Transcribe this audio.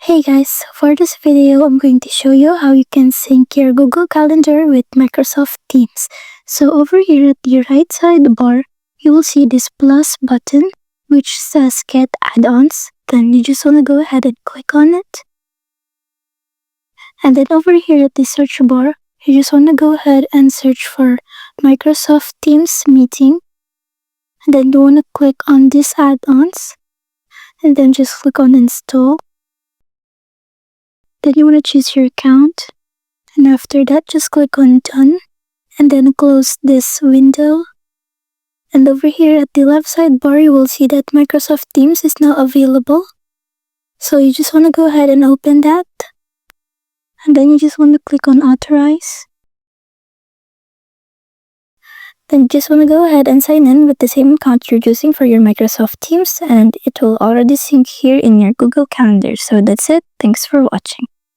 Hey guys, for this video, I'm going to show you how you can sync your Google Calendar with Microsoft Teams. So over here at the right side bar, you will see this plus button which says get add-ons. Then you just want to go ahead and click on it. And then over here at the search bar, you just want to go ahead and search for Microsoft Teams Meeting. And then you want to click on these add-ons. And then just click on install. Then you want to choose your account, and after that just click on done and then close this window. And over here at the left side bar you will see that Microsoft Teams is now available. So you just want to go ahead and open that, and then you just want to click on authorize. Then you just want to go ahead and sign in with the same account you're using for your Microsoft Teams, and it will already sync here in your Google Calendar. So that's it. Thanks for watching.